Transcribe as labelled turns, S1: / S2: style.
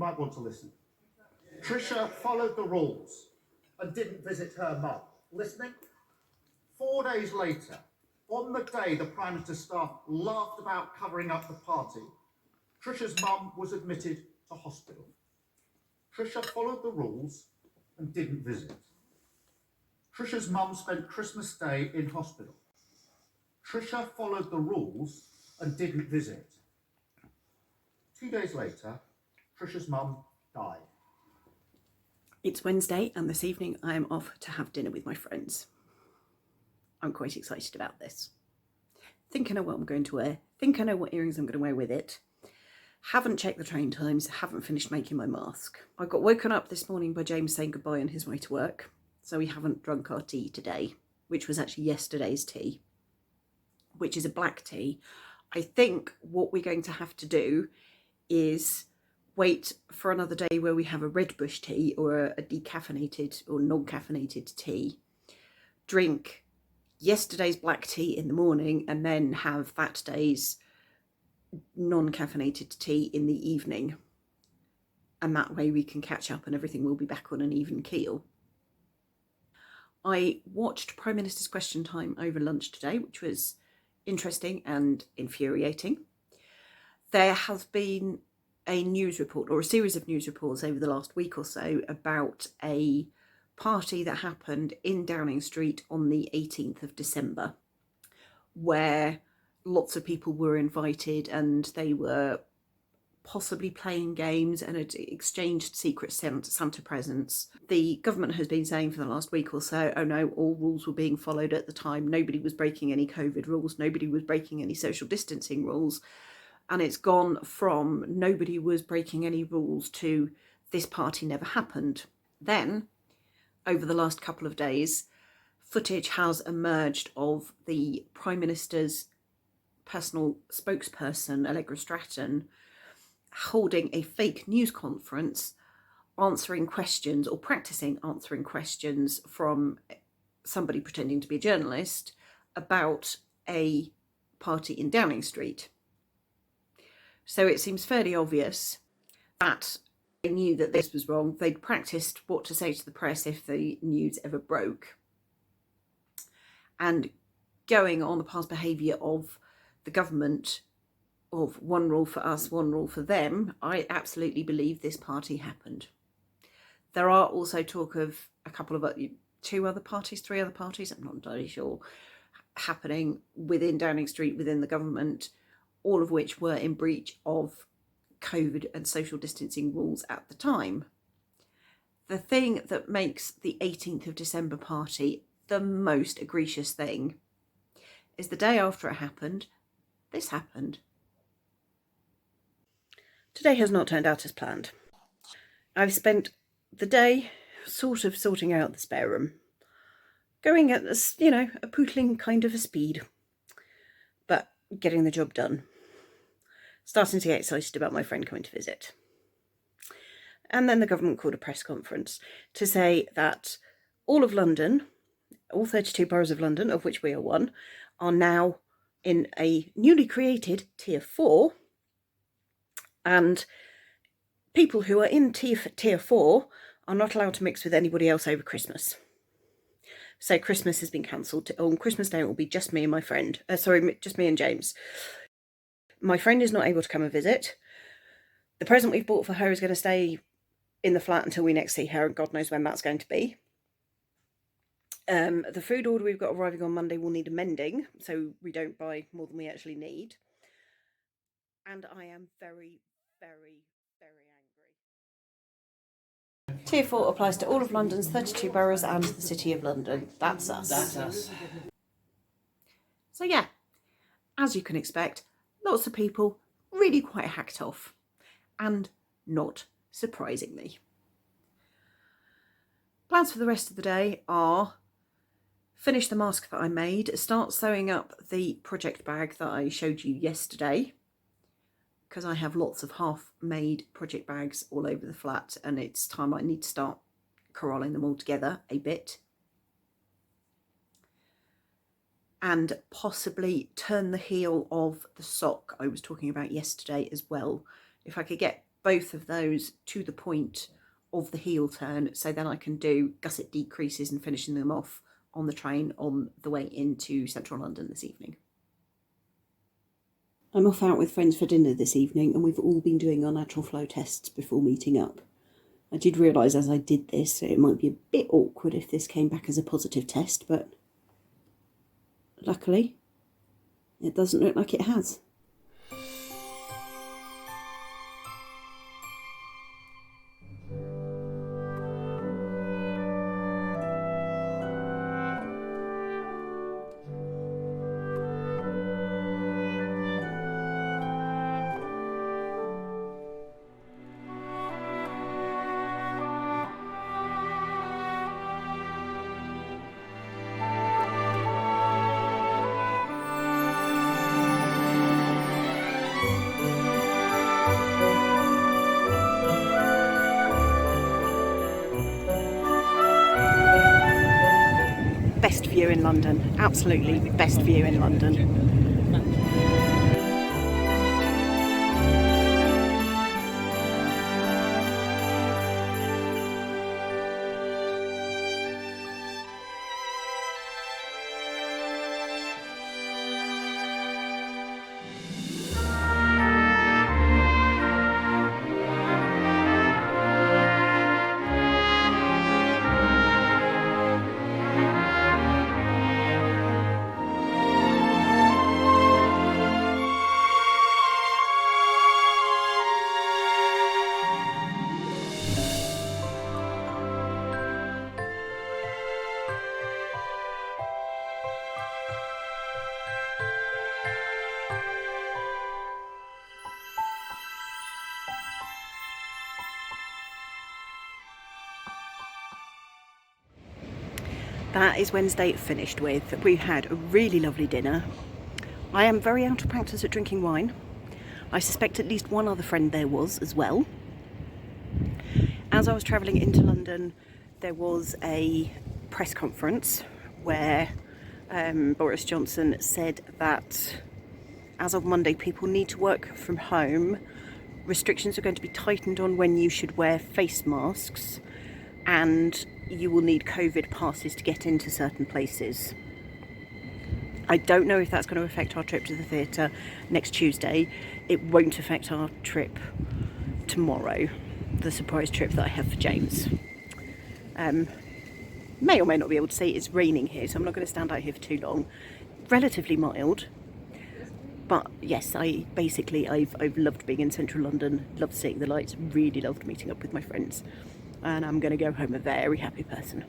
S1: might want to listen. Trisha followed the rules and didn't visit her mum. Listening? 4 days later, on the day the Prime Minister's staff laughed about covering up the party, Trisha's mum was admitted to hospital. Trisha followed the rules and didn't visit. Trisha's mum spent Christmas Day in hospital. Trisha followed the rules and didn't visit. 2 days later, Trisha's mum died.
S2: It's Wednesday and this evening I am off to have dinner with my friends. I'm quite excited about this. Think I know what I'm going to wear. Think I know what earrings I'm going to wear with it. Haven't checked the train times. Haven't finished making my mask. I got woken up this morning by James saying goodbye on his way to work. So we haven't drunk our tea today, which was actually yesterday's tea, which is a black tea. I think what we're going to have to do is wait for another day where we have a red bush tea or a decaffeinated or non-caffeinated tea, drink yesterday's black tea in the morning and then have that day's non-caffeinated tea in the evening. And that way we can catch up and everything will be back on an even keel. I watched Prime Minister's Question Time over lunch today, which was interesting and infuriating. There has been a news report or a series of news reports over the last week or so about a party that happened in Downing Street on the 18th of December, where lots of people were invited and they were possibly playing games and had exchanged secret Santa presents. The government has been saying for the last week or so, oh no, all rules were being followed at the time. Nobody was breaking any COVID rules. Nobody was breaking any social distancing rules. And it's gone from nobody was breaking any rules to this party never happened. Then, over the last couple of days, footage has emerged of the Prime Minister's personal spokesperson, Allegra Stratton, holding a fake news conference, answering questions or practicing answering questions from somebody pretending to be a journalist about a party in Downing Street. So it seems fairly obvious that they knew that this was wrong. They'd practiced what to say to the press if the news ever broke. And going on the past behaviour of the government of one rule for us, one rule for them, I absolutely believe this party happened. There are also talk of a couple of three other parties, I'm not entirely sure, happening within Downing Street, within the government, all of which were in breach of COVID and social distancing rules at the time. The thing that makes the 18th of December party the most egregious thing is the day after it happened, this happened. Today has not turned out as planned. I've spent the day sort of sorting out the spare room, going at this, a pootling kind of a speed, but getting the job done. Starting to get excited about my friend coming to visit. And then the government called a press conference to say that all of London, all 32 boroughs of London, of which we are one, are now in a newly created Tier 4, and people who are in Tier 4 are not allowed to mix with anybody else over Christmas. So Christmas has been cancelled. On Christmas Day it will be just me and my friend. Just me and James. My friend is not able to come and visit. The present we've bought for her is going to stay in the flat until we next see her, and God knows when that's going to be. The food order we've got arriving on Monday will need amending, so we don't buy more than we actually need. And I am very, very, very angry. Tier 4 applies to all of London's 32 boroughs and the City of London. That's us.
S3: That's us.
S2: So yeah, as you can expect, lots of people really quite hacked off, and not surprisingly. Plans for the rest of the day are finish the mask that I made, start sewing up the project bag that I showed you yesterday, because I have lots of half-made project bags all over the flat and it's time I need to start corralling them all together a bit. And possibly turn the heel of the sock I was talking about yesterday as well. If I could get both of those to the point of the heel turn, so then I can do gusset decreases and finishing them off on the train on the way into central London this evening. I'm off out with friends for dinner this evening, and we've all been doing our natural flow tests before meeting up. I did realise as I did this that it might be a bit awkward if this came back as a positive test, but luckily it doesn't look like it has. Best view in London, absolutely best view in London. That is Wednesday finished with. We had a really lovely dinner. I am very out of practice at drinking wine. I suspect at least one other friend there was as well. As I was travelling into London, there was a press conference where Boris Johnson said that as of Monday people need to work from home. Restrictions are going to be tightened on when you should wear face masks, and you will need COVID passes to get into certain places. I don't know if that's going to affect our trip to the theatre next Tuesday. It won't affect our trip tomorrow, the surprise trip that I have for James. May or may not be able to say it's raining here, so I'm not going to stand out here for too long. Relatively mild, but yes, I've loved being in central London, loved seeing the lights, really loved meeting up with my friends, and I'm going to go home a very happy person.